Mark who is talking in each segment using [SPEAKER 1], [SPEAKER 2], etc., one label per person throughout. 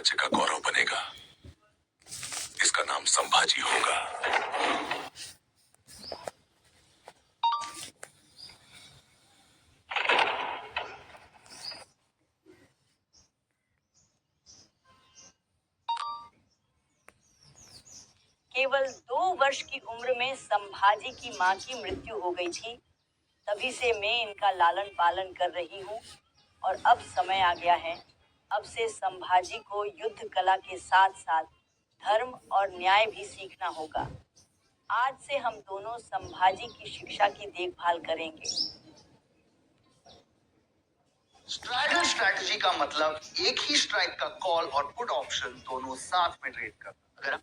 [SPEAKER 1] साम्राज्य का गौरव बनेगा। इसका नाम संभाजी होगा।
[SPEAKER 2] केवल 2 वर्ष की उम्र में संभाजी की मां की मृत्यु हो गई थी। तभी से मैं इनका लालन पालन कर रही हूँ और अब समय आ गया है। अब से संभाजी को युद्ध कला के साथ साथ धर्म और न्याय भी सीखना होगा। आज से हम दोनों संभाजी की शिक्षा की देखभाल करेंगे।
[SPEAKER 3] स्ट्राइडल स्ट्रैटेजी का मतलब एक ही स्ट्राइक का कॉल और पुट ऑप्शन दोनों साथ में ट्रेड करना। अगर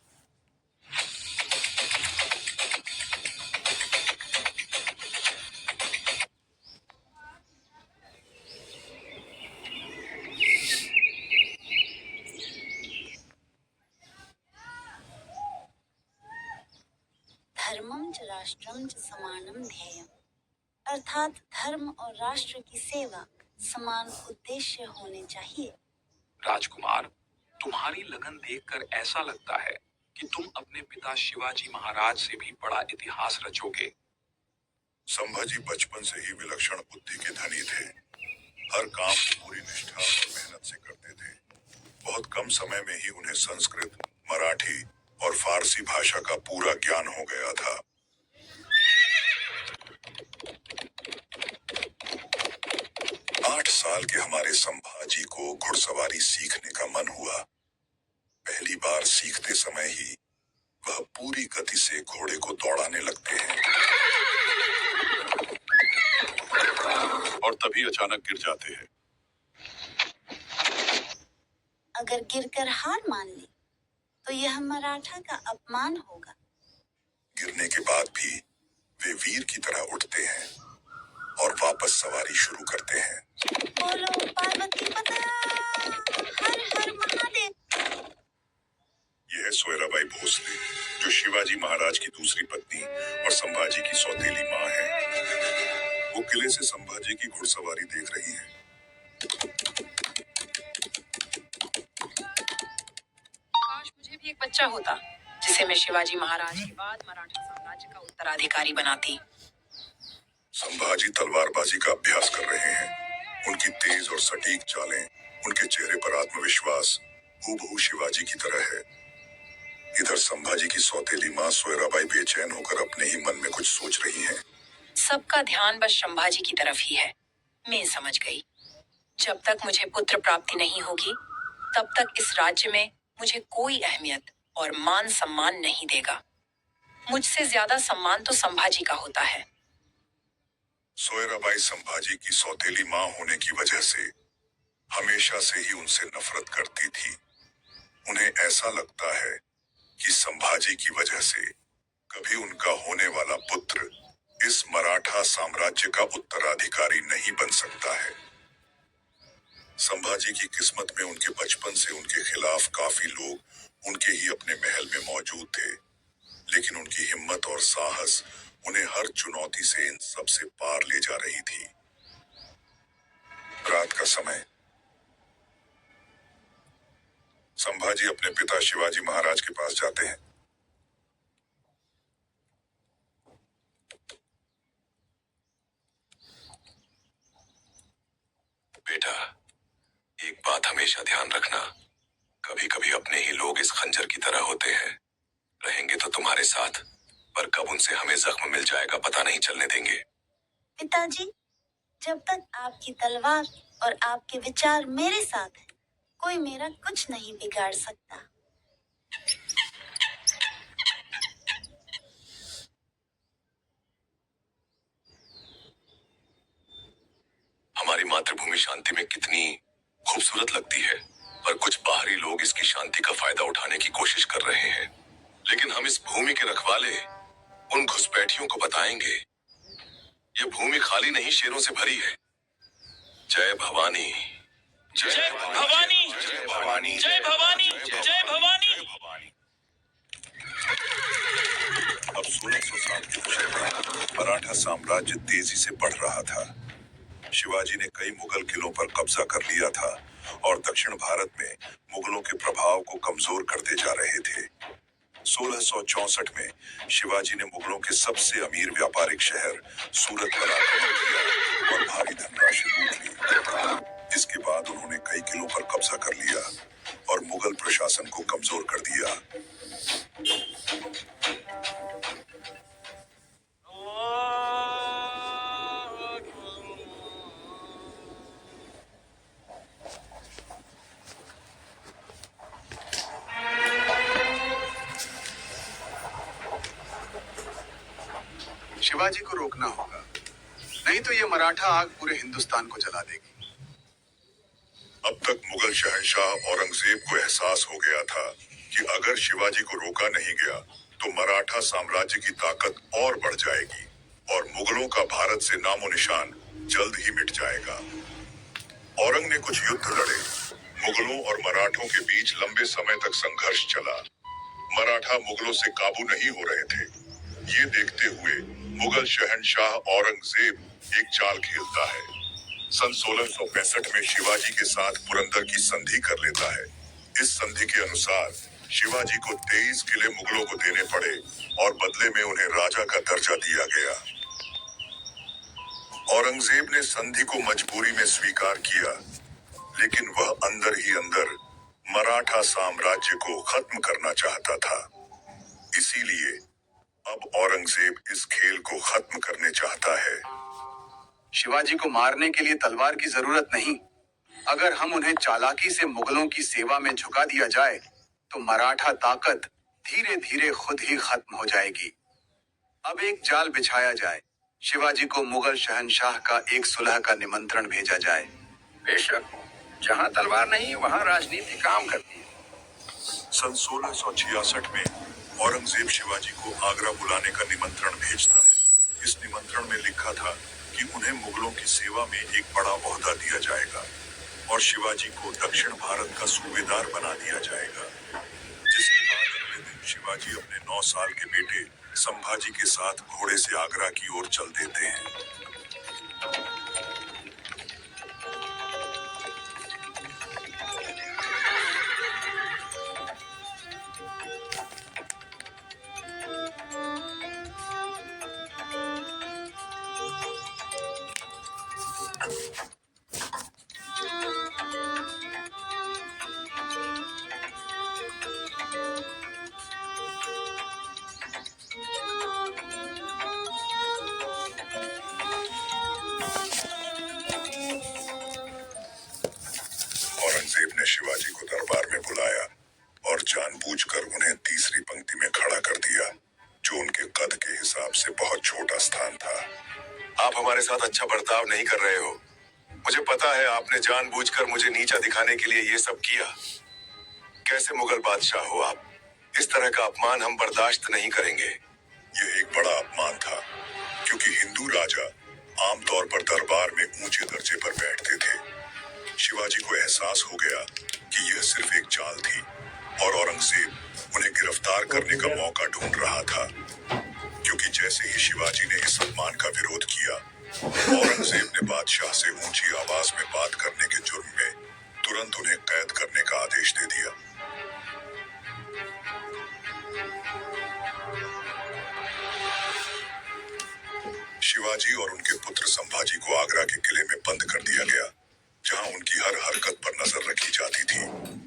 [SPEAKER 4] धर्मम च राष्ट्रम च समानम ध्येयम, अर्थात धर्म और राष्ट्र की सेवा समान उद्देश्य होने चाहिए।
[SPEAKER 1] राजकुमार, तुम्हारी लगन देखकर ऐसा लगता है कि तुम अपने पिता शिवाजी महाराज से भी बड़ा इतिहास रचोगे।
[SPEAKER 5] संभाजी बचपन से ही विलक्षण बुद्धि के धनी थे। हर काम पूरी निष्ठा और मेहनत से करते थे। बहुत कम समय में ही उन्हें संस्कृत, मराठी और फारसी भाषा का पूरा ज्ञान हो गया था। आठ साल के हमारे संभाजी को घुड़सवारी सीखने का मन हुआ। पहली बार सीखते समय ही वह पूरी गति से घोड़े को दौड़ाने लगते हैं और तभी अचानक गिर जाते हैं।
[SPEAKER 4] अगर गिरकर हार मान ली तो यह मराठा का अपमान होगा।
[SPEAKER 5] गिरने के बाद भी वे वीर की तरह उठते हैं और वापस सवारी शुरू करते हैं।
[SPEAKER 4] बोलो पार्वती माता, हर हर महादेव।
[SPEAKER 5] यह है सोयराबाई भोसले, जो शिवाजी महाराज की दूसरी पत्नी और संभाजी की सौतेली माँ है। वो किले से संभाजी की घुड़सवारी देख रही है।
[SPEAKER 6] काश मुझे भी एक बच्चा होता जिसे मैं शिवाजी महाराज के बाद मराठा साम्राज्य का उत्तराधिकारी बनाती।
[SPEAKER 5] संभाजी तलवारबाजी का अभ्यास कर रहे हैं। उनकी तेज और सटीक चालें, उनके चेहरे पर आत्मविश्वास हूबहू शिवाजी की तरह है। इधर संभाजी की सौतेली माँ सोयराबाई बेचैन होकर अपने ही मन में कुछ सोच रही है।
[SPEAKER 6] सबका ध्यान बस संभाजी की तरफ ही है। मैं समझ गई, जब तक मुझे पुत्र प्राप्ति नहीं होगी तब तक इस राज्य में मुझे कोई अहमियत और मान सम्मान नहीं देगा। मुझसे ज्यादा सम्मान तो संभाजी का होता है।
[SPEAKER 5] सोयराबाई संभाजी की सौतेली माँ होने की वजह से हमेशा से ही उनसे नफरत करती थी। उन्हें ऐसा लगता है कि संभाजी की वजह से कभी उनका होने वाला पुत्र इस मराठा साम्राज्य का उत्तराधिकारी नहीं बन सकता है। संभाजी की किस्मत में उनके बचपन से उनके खिलाफ काफी लोग उनके ही अपने महल में मौजूद थे, लेकिन उनकी हिम्मत और साहस उन्हें हर चुनौती से इन सब से पार ले जा रही थी। रात का समय, संभाजी अपने पिता शिवाजी महाराज के पास जाते हैं।
[SPEAKER 1] बेटा, एक बात हमेशा ध्यान रखना, कभी कभी अपने ही लोग इस खंजर की तरह होते हैं। रहेंगे तो तुम्हारे साथ, पर कब उनसे हमें जख्म मिल जाएगा पता नहीं चलने देंगे।
[SPEAKER 4] पिताजी, जब तक आपकी तलवार और आपके विचार मेरे साथ हैं, कोई मेरा कुछ नहीं बिगाड़ सकता।
[SPEAKER 1] हमारी मातृभूमि शांति में कितनी खूबसूरत लगती है, पर कुछ बाहरी लोग इसकी शांति का फायदा उठाने की कोशिश कर रहे हैं। लेकिन हम इस भूमि के रखवाले उन घुसपैठियों को बताएंगे, ये भूमि खाली नहीं शेरों से भरी है। जय भवानी,
[SPEAKER 7] जय भवानी,
[SPEAKER 5] जय भवानी,
[SPEAKER 7] जय भवानी, जय भवानी।
[SPEAKER 5] अब 1607 के दशक में मराठा साम्राज्य तेजी से बढ़ रहा था। शिवाजी ने कई मुगल किलों पर कब्जा कर लिया था और दक्षिण भारत में मुगलों के प्रभाव को कमजोर करते जा रहे थे। 1664 में शिवाजी ने मुगलों के सबसे अमीर व्यापारिक शहर सूरत पर आक्रमण किया और भारी धनराशि लूट ली। इसके बाद उन्होंने कई किलों पर कब्जा कर लिया और मुगल प्रशासन को कमजोर कर दिया।
[SPEAKER 3] शिवाजी को रोकना होगा, नहीं तो ये मराठा आग पूरे हिंदुस्तान को जला देगी।
[SPEAKER 5] अब तक मुगल शहंशाह औरंगजेब को एहसास हो गया था कि अगर शिवाजी को रोका नहीं गया तो मराठा साम्राज्य की ताकत और बढ़ जाएगी और मुगलों का भारत से नामो निशान जल्द ही मिट जाएगा। औरंग ने कुछ युद्ध लड़े। मुगलों और मराठों के बीच लंबे समय तक संघर्ष चला। मराठा मुगलों से काबू नहीं हो रहे थे। ये देखते हुए मुगल शहंशाह औरंगजेब एक चाल खेलता है। सन 1665 में शिवाजी के साथ पुरंदर की संधि कर लेता है। इस संधि के अनुसार शिवाजी को 23 किले मुगलों को देने पड़े और बदले में उन्हें राजा का दर्जा दिया गया। औरंगजेब ने संधि को मजबूरी में स्वीकार किया, लेकिन वह अंदर ही अंदर मराठा साम्राज्य को खत्म करना चाहता था। इसीलिए अब औरंगजेब इस खेल को खत्म करने चाहता है।
[SPEAKER 3] शिवाजी को मारने के लिए तलवार की जरूरत नहीं। अगर हम उन्हें चालाकी से मुगलों की सेवा में झुका दिया जाए तो मराठा ताकत धीरे धीरे खुद ही खत्म हो जाएगी। अब एक जाल बिछाया जाए। शिवाजी को मुगल शहंशाह का एक सुलह का निमंत्रण भेजा जाए।
[SPEAKER 8] बेशक, जहाँ तलवार नहीं वहाँ राजनीति काम करती है।
[SPEAKER 5] सन 1666 में औरंगजेब शिवाजी को आगरा बुलाने का निमंत्रण भेजता है। इस निमंत्रण में लिखा था कि उन्हें मुगलों की सेवा में एक बड़ा ओहदा दिया जाएगा और शिवाजी को दक्षिण भारत का सूबेदार बना दिया जाएगा। जिसके बाद अगले दिन शिवाजी अपने 9 साल के बेटे संभाजी के साथ घोड़े से आगरा की ओर चल देते हैं। औरंगजेब ने शिवाजी को दरबार में बुलाया और जानबूझकर उन्हें तीसरी पंक्ति में खड़ा कर दिया, जो उनके कद के हिसाब से बहुत छोटा स्थान था।
[SPEAKER 1] आप हमारे साथ अच्छा बर्ताव नहीं कर रहे हो। मुझे पता है आपने जानबूझकर मुझे नीचा दिखाने के लिए ये सब किया। कैसे मुगल बादशाह हो आप? इस तरह का अपमान हम बर्दाश्त नहीं करेंगे।
[SPEAKER 5] यह एक बड़ा अपमान था, क्योंकि हिंदू राजा आमतौर पर दरबार में ऊंचे दर्जे पर बैठते थे। शिवाजी को एहसास हो गया कि यह सिर्फ एक चाल थी और औरंगजेब उन्हें गिरफ्तार करने का मौका ढूंढ रहा था। क्योंकि जैसे ही शिवाजी ने इस अपमान का विरोध किया, औरंगजेब ने बादशाह से ऊंची आवाज में बात करने के जुर्म में तुरंत उन्हें कैद करने का आदेश दे दिया। शिवाजी और उनके पुत्र संभाजी को आगरा के किले में बंद कर दिया गया, जहां उनकी हर हरकत पर नजर रखी जाती थी।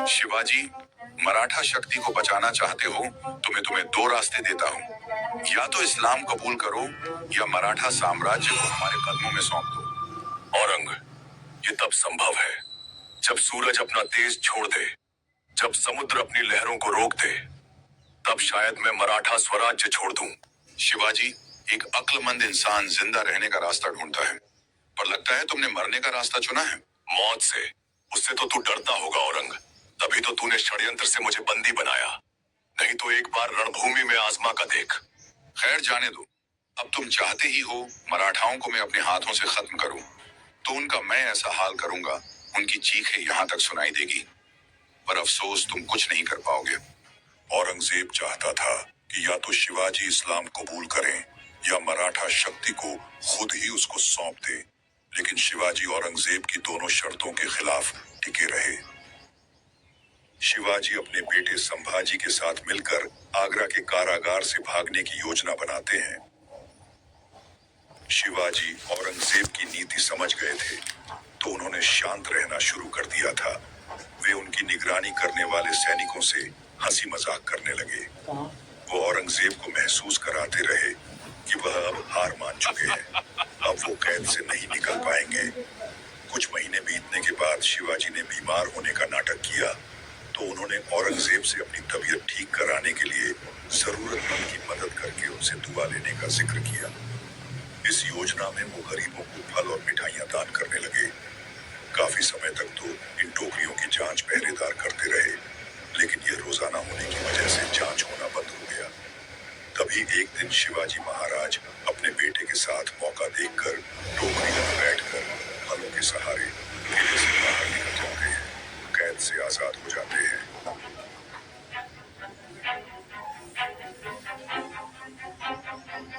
[SPEAKER 1] शिवाजी, मराठा शक्ति को बचाना चाहते हो तो मैं तुम्हें 2 रास्ते देता हूँ। या तो इस्लाम कबूल करो या मराठा साम्राज्य को हमारे कदमों में सौंप दो। औरंग, ये तब संभव है जब सूरज अपना तेज छोड़ दे, जब समुद्र अपनी लहरों को रोक दे, तब शायद मैं मराठा स्वराज्य छोड़ दूं। शिवाजी, एक अक्लमंद इंसान जिंदा रहने का रास्ता ढूंढता है, पर लगता है तुमने मरने का रास्ता चुना है। मौत से, उससे तो तू डरता होगा औरंग। तभी तो तूने षड्यंत्र से मुझे बंदी बनाया। नहीं तो एक बार रणभूमि में आजमा का देख। खैर, जाने दो।
[SPEAKER 5] अब तुम चाहते ही हो मराठाओं को मैं अपने हाथों से खत्म करूं, तो उनका मैं ऐसा हाल करूंगा उनकी चीखें यहां तक सुनाई देगी। पर अफसोस तुम कुछ नहीं कर पाओगे। औरंगजेब चाहता था कि या तो शिवाजी इस्लाम कबूल करें या मराठा शक्ति को खुद ही उसको सौंप दे, लेकिन शिवाजी औरंगजेब की दोनों शर्तों के खिलाफ टिके रहे। शिवाजी अपने बेटे संभाजी के साथ मिलकर आगरा के कारागार से भागने की योजना बनाते हैं। शिवाजी औरंगजेब की नीति समझ गए थे, तो उन्होंने शांत रहना शुरू कर दिया था। वे उनकी निगरानी करने वाले सैनिकों से हंसी मजाक करने लगे। वो औरंगजेब को महसूस कराते रहे कि वह अब हार मान चुके हैं, अब वो कैद से नहीं निकल पाएंगे। कुछ महीने बीतने के बाद शिवाजी ने बीमार होने का नाटक किया, तो उन्होंने औरंगजेब से अपनी तबीयत ठीक कराने के लिए जरूरतमंद की मदद करके उनसे दुआ लेने का जिक्र किया। इस योजना में वो गरीबों को फल और मिठाइयां दान करने लगे। काफी समय तक तो इन टोकरियों की जांच पहरेदार करते रहे, लेकिन ये रोजाना होने की वजह से जांच होना बंद हो गया। तभी एक दिन शिवाजी महाराज अपने बेटे के साथ मौका देखकर टोकरी में बैठकर फलों के सहारे किले से बाहर निकल जाते हैं, कैद से आजाद हो जाते हैं।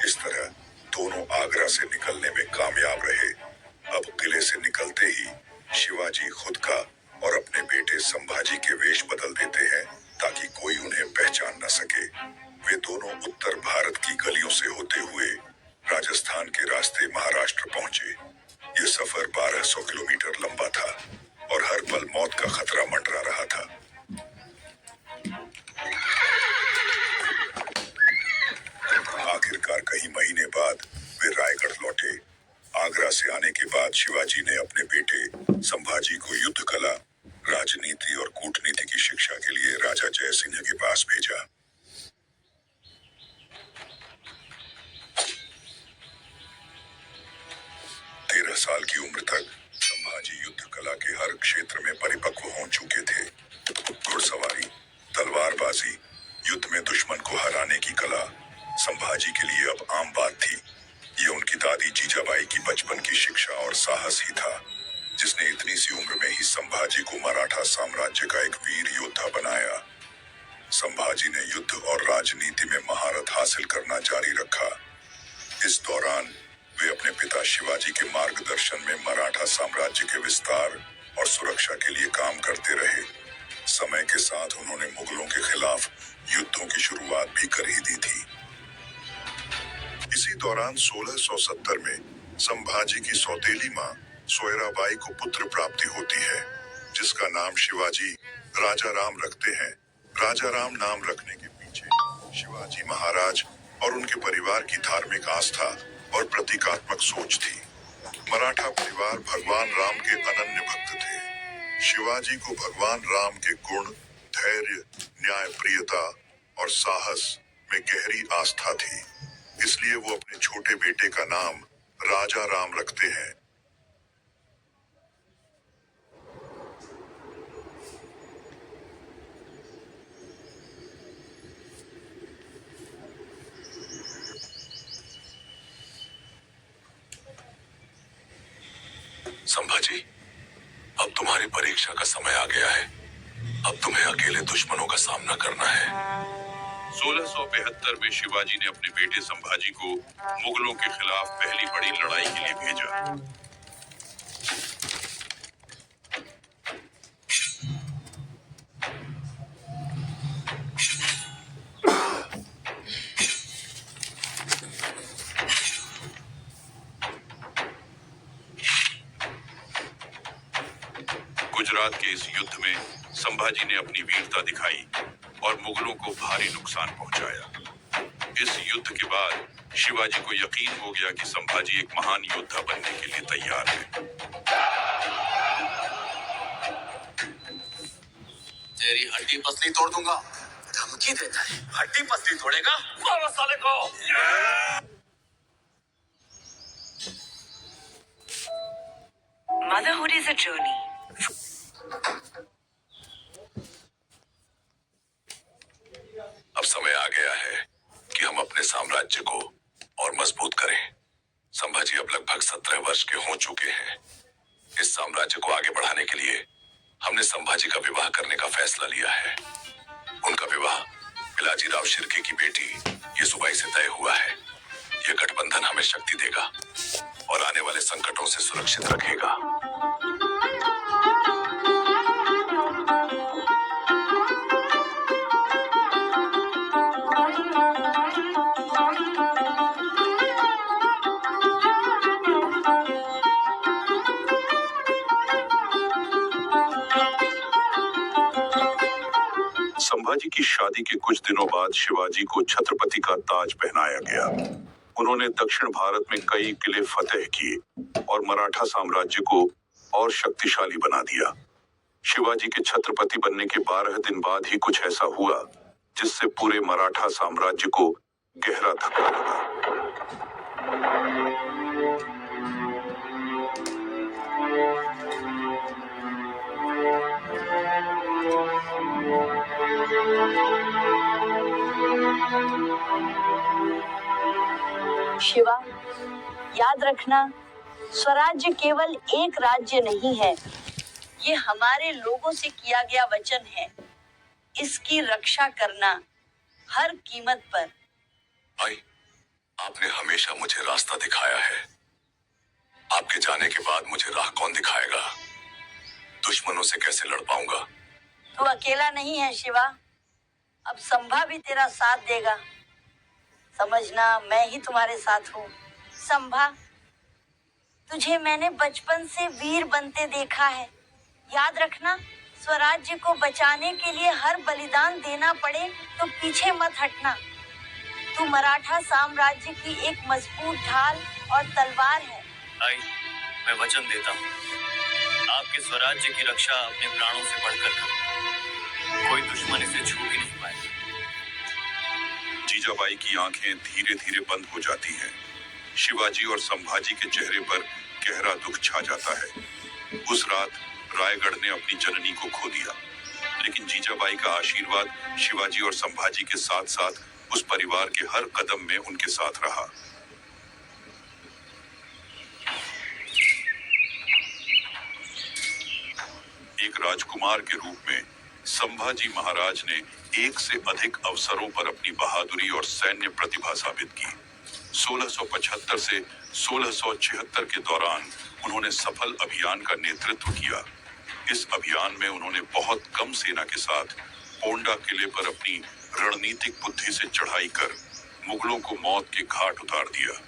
[SPEAKER 5] इस तरह दोनों आगरा से निकलने में कामयाब रहे। अब किले से निकलते ही शिवाजी खुद का और अपने बेटे संभाजी के वेश बदल देते हैं, ताकि कोई उन्हें पहचान न सके। वे दोनों उत्तर भारत की गलियों से होते हुए राजस्थान के रास्ते महाराष्ट्र पहुंचे। ये सफर 1200 किलोमीटर लंबा था और हर पल मौत का खतरा मंडरा रहा था। आखिरकार कई महीने बाद वे रायगढ़ लौटे। आगरा से आने के बाद शिवाजी ने अपने बेटे संभाजी को युद्ध कला, राजनीति और कूटनीति की शिक्षा के लिए राजा जय सिंह के पास भेजा। तेरह साल की उम्र तक संभाजी युद्ध कला के हर क्षेत्र में परिपक्व हो चुके थे। घुड़सवारी, तलवारबाजी, युद्ध में दुश्मन को हराने की कला संभाजी के लिए अब आम बात थी। ये उनकी दादी जीजाबाई की बचपन की शिक्षा और साहस ही था, जिसने इतनी सी उम्र में ही संभाजी को मराठा साम्राज्य का एक वीर योद्धा बनाया। संभाजी ने युद्ध और राजनीति में महारत हासिल करना जारी रखा। इस दौरान वे अपने पिता शिवाजी के मार्गदर्शन में मराठा साम्राज्य के विस्तार और सुरक्षा के लिए काम करते रहे। समय के साथ उन्होंने मुगलों के खिलाफ युद्धों की शुरुआत भी कर ही दी थी। इसी दौरान 1670 में संभाजी की सौतेली मां सोयराबाई को पुत्र प्राप्ति होती है, जिसका नाम शिवाजी राजा राम रखते हैं। राजा राम नाम रखने के पीछे शिवाजी महाराज और उनके परिवार की धार्मिक आस्था और प्रतीकात्मक सोच थी। मराठा परिवार भगवान राम के अनन्य भक्त थे। शिवाजी को भगवान राम के गुण, धैर्य, न्यायप्रियता और साहस में गहरी आस्था थी, इसलिए वो अपने छोटे बेटे का नाम राजा राम रखते हैं।
[SPEAKER 1] संभाजी, अब तुम्हारी परीक्षा का समय आ गया है। अब तुम्हें अकेले दुश्मनों का सामना करना है।
[SPEAKER 5] 1672 में शिवाजी ने अपने बेटे संभाजी को मुगलों के खिलाफ पहली बड़ी लड़ाई के लिए भेजा। गुजरात के इस युद्ध में संभाजी ने अपनी वीरता दिखाई और मुगलों को भारी नुकसान पहुंचाया। इस युद्ध के बाद शिवाजी को यकीन हो गया कि संभाजी एक महान योद्धा बनने के लिए तैयार है।
[SPEAKER 8] तेरी हड्डी पसली तोड़ दूंगा। धमकी देता है, हड्डी पसली तोड़ेगा? मारो साले को।
[SPEAKER 6] Motherhood is a journey.
[SPEAKER 1] अब समय आ गया है कि हम अपने साम्राज्य को और मजबूत करें। संभाजी अब लगभग 17 वर्ष के हो चुके हैं। इस साम्राज्य को आगे बढ़ाने के लिए हमने संभाजी का विवाह करने का फैसला लिया है। उनका विवाह पिलाजीराव शिर्के की बेटी येसुबाई से तय हुआ है। यह गठबंधन हमें शक्ति देगा और आने वाले संकटों से सुरक्षित रखेगा। संभाजी की शादी के कुछ दिनों बाद शिवाजी को छत्रपति का ताज पहनाया गया। उन्होंने दक्षिण भारत में कई किले फतेह किए और मराठा साम्राज्य को और शक्तिशाली बना दिया। शिवाजी के छत्रपति बनने के 12 दिन बाद ही कुछ ऐसा हुआ जिससे पूरे मराठा साम्राज्य को गहरा धक्का लगा।
[SPEAKER 2] शिवा, याद रखना, स्वराज्य केवल एक राज्य नहीं है, ये हमारे लोगों से किया गया वचन है। इसकी रक्षा करना हर कीमत पर।
[SPEAKER 1] भाई, आपने हमेशा मुझे रास्ता दिखाया है। आपके जाने के बाद मुझे राह कौन दिखाएगा? दुश्मनों से कैसे लड़ पाऊंगा?
[SPEAKER 2] तू अकेला नहीं है शिवा, अब संभा भी तेरा साथ देगा। समझना, मैं ही तुम्हारे साथ हूँ। संभा, तुझे मैंने बचपन से वीर बनते देखा है। याद रखना, स्वराज्य को बचाने के लिए हर बलिदान देना पड़े तो पीछे मत हटना। तू मराठा साम्राज्य की एक मजबूत ढाल और तलवार है।
[SPEAKER 8] आई, मैं वचन देता हूँ, आपके स्वराज्य की रक्षा अपने प्राणों से बढ़कर करूँ। कोई दुश्मन इसे छू भी नहीं पाएगा।
[SPEAKER 1] जीजाबाई की आंखें धीरे धीरे बंद हो जाती हैं। शिवाजी और संभाजी के चेहरे पर गहरा दुख छा जाता है। उस रात रायगढ़ ने अपनी जननी को खो दिया, लेकिन जीजाबाई का आशीर्वाद शिवाजी और संभाजी के साथ साथ उस परिवार के हर कदम में उनके साथ रहा। एक राजकुमार के रूप में संभाजी महाराज ने एक से अधिक अवसरों पर अपनी बहादुरी और सैन्य प्रतिभा साबित की। 1675 से 1676 के दौरान उन्होंने सफल अभियान का नेतृत्व किया। इस अभियान में उन्होंने बहुत कम सेना के साथ पोंडा किले पर अपनी रणनीतिक बुद्धि से चढ़ाई कर मुगलों को मौत के घाट उतार दिया।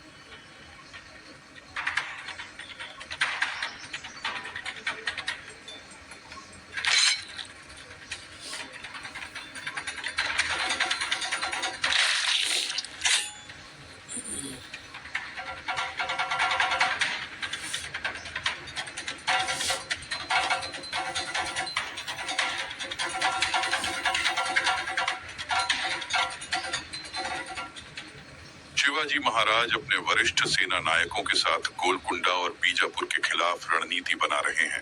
[SPEAKER 1] शिवाजी महाराज अपने वरिष्ठ सेना नायकों के साथ गोलकुंडा और बीजापुर के खिलाफ रणनीति बना रहे हैं।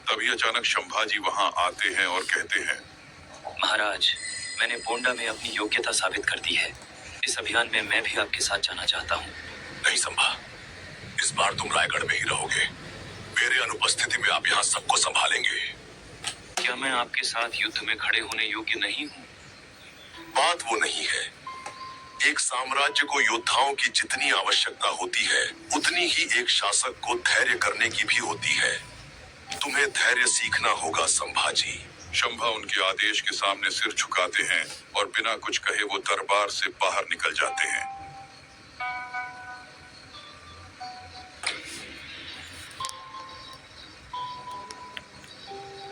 [SPEAKER 1] तभी अचानक संभाजी वहां आते हैं और कहते हैं,
[SPEAKER 8] महाराज, मैंने पोंडा में अपनी योग्यता साबित कर दी है। इस अभियान में मैं भी आपके साथ जाना चाहता हूँ।
[SPEAKER 1] नहीं संभा, इस बार तुम रायगढ़ में ही रहोगे। मेरे अनुपस्थिति में आप यहाँ सबको संभालेंगे।
[SPEAKER 8] क्या मैं आपके साथ युद्ध में खड़े होने योग्य नहीं हूँ?
[SPEAKER 1] बात वो नहीं है। एक साम्राज्य को योद्धाओं की जितनी आवश्यकता होती है, उतनी ही एक शासक को धैर्य करने की भी होती है। तुम्हें धैर्य सीखना होगा संभाजी। शंभा उनके आदेश के सामने सिर झुकाते हैं और बिना कुछ कहे वो दरबार से बाहर निकल जाते हैं।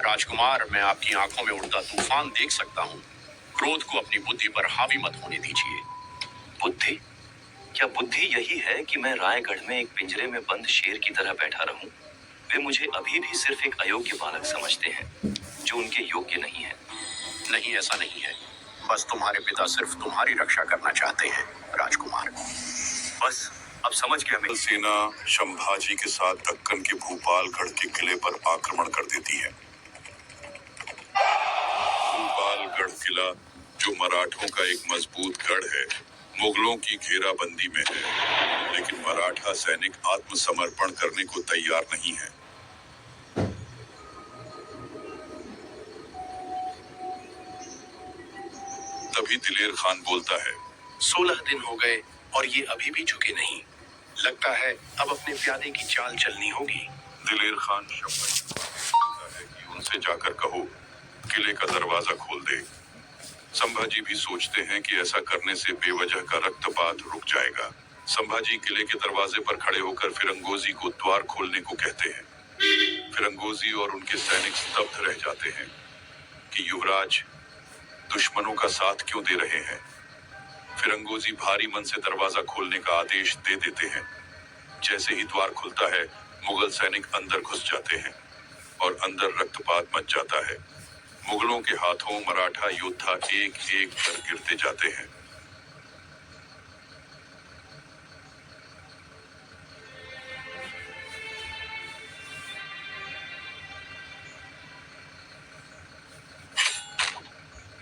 [SPEAKER 9] राजकुमार, मैं आपकी आंखों में उड़ता तूफान देख सकता हूँ। क्रोध को अपनी बुद्धि पर हावी मत होने दीजिए।
[SPEAKER 8] बुद्धि? क्या बुद्धि यही है कि मैं रायगढ़ में एक पिंजरे में बंद शेर की तरह बैठा रहूं? वे मुझे अभी भी सिर्फ एक अयोग्य बालक समझते हैं, जो उनके योग्य नहीं है।
[SPEAKER 9] नहीं, ऐसा नहीं है। बस तुम्हारे पिता सिर्फ तुम्हारी रक्षा करना चाहते हैं, राजकुमार।
[SPEAKER 8] बस अब समझ गया मैं।
[SPEAKER 1] सेना संभाजी के साथ दक्कन के भूपालगढ़ के किले पर आक्रमण कर देती है। भूपालगढ़ किला, जो मराठों का एक मजबूत गढ़ है, मुगलों की घेराबंदी में है।
[SPEAKER 5] लेकिन मराठा सैनिक आत्मसमर्पण करने को तैयार नहीं है। तभी दिलेर खान बोलता है,
[SPEAKER 9] 16 दिन हो गए और ये अभी भी झुके नहीं। लगता है अब अपने प्यादे की चाल चलनी होगी।
[SPEAKER 5] दिलेर खान संभाजी को कहता है कि उनसे जाकर कहो किले का दरवाजा खोल दे। संभाजी भी सोचते हैं कि ऐसा करने से बेवजह का रक्तपात रुक जाएगा। संभाजी किले के दरवाजे पर खड़े होकर फिरंगोजी को द्वार खोलने को कहते हैं। फिरंगोजी और उनके सैनिक स्तब्ध रह जाते हैं कि युवराज दुश्मनों का साथ क्यों दे रहे हैं। फिरंगोजी भारी मन से दरवाजा खोलने का आदेश दे देते हैं। जैसे ही द्वार खुलता है, मुगल सैनिक अंदर घुस जाते हैं और अंदर रक्तपात मच जाता है। मुगलों के हाथों मराठा योद्धा एक एक कर गिरते जाते हैं।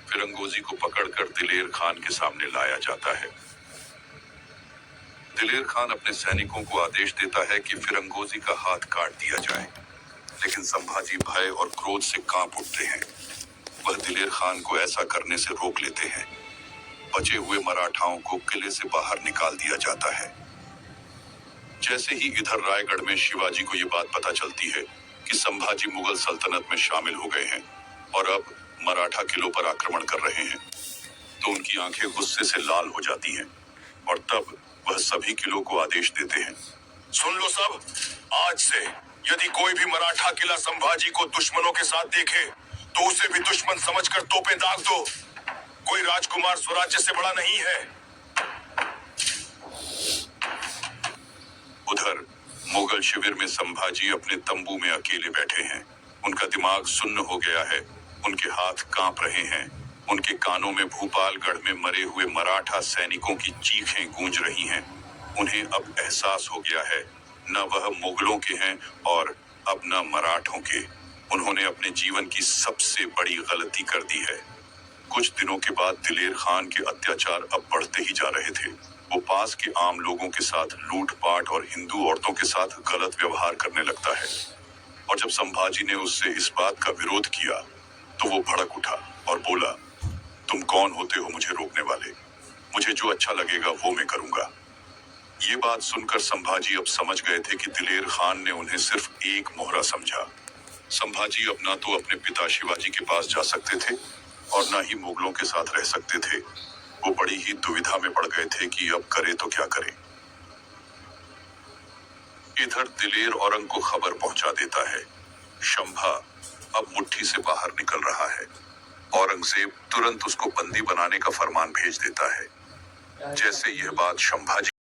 [SPEAKER 5] फिरंगोजी को पकड़कर दिलेर खान के सामने लाया जाता है। दिलेर खान अपने सैनिकों को आदेश देता है कि फिरंगोजी का हाथ काट दिया जाए, लेकिन संभाजी भय और क्रोध से कांप उठते हैं। वह दिलेर खान को ऐसा करने से रोक लेते हैं। बचे हुए मराठाओं को किले से बाहर निकाल दिया जाता है। जैसे ही इधर रायगढ़ में शिवाजी को ये बात पता चलती है कि संभाजी मुगल सल्तनत में शामिल हो गए हैं और अब मराठा किलों पर आक्रमण कर रहे हैं, तो उनकी आंखें गुस्से से लाल हो जाती हैं और तब वह सभी किलों को आदेश देते हैं,
[SPEAKER 1] सुन लो सब, आज से यदि कोई भी मराठा किला संभाजी को दुश्मनों के साथ देखे तो उसे भी दुश्मन समझकर तोपें दाग दो। कोई राजकुमार स्वराज्य से बड़ा नहीं है।
[SPEAKER 5] उधर मुगल शिविर में संभाजी अपने तंबू में अकेले बैठे हैं। उनका दिमाग सुन्न हो गया है, उनके हाथ कांप रहे हैं। उनके कानों में भूपालगढ़ में मरे हुए मराठा सैनिकों की चीखें गूंज रही हैं। उन्हें अब एहसास हो गया है, न वह मुगलों के हैं और अब न मराठों के। उन्होंने अपने जीवन की सबसे बड़ी गलती कर दी है। कुछ दिनों के बाद दिलेर खान के अत्याचार अब बढ़ते ही जा रहे थे। वो पास के आम लोगों के साथ लूटपाट और हिंदू औरतों के साथ गलत व्यवहार करने लगता है। और जब संभाजी ने उससे इस बात का विरोध किया तो वो भड़क उठा और बोला, तुम कौन होते हो मुझे रोकने वाले? मुझे जो अच्छा लगेगा वो मैं करूंगा। ये बात सुनकर संभाजी अब समझ गए थे कि दिलेर खान ने उन्हें सिर्फ एक मोहरा समझा। संभाजी अब ना तो अपने पिता शिवाजी के पास जा सकते थे और ना ही मुगलों के साथ रह सकते थे। वो बड़ी ही दुविधा में पड़ गए थे कि अब करे तो क्या करें। इधर दिलेर औरंग को खबर पहुंचा देता है, शंभा अब मुट्ठी से बाहर निकल रहा है। औरंगजेब तुरंत उसको बंदी बनाने का फरमान भेज देता है। जैसे यह बात संभाजी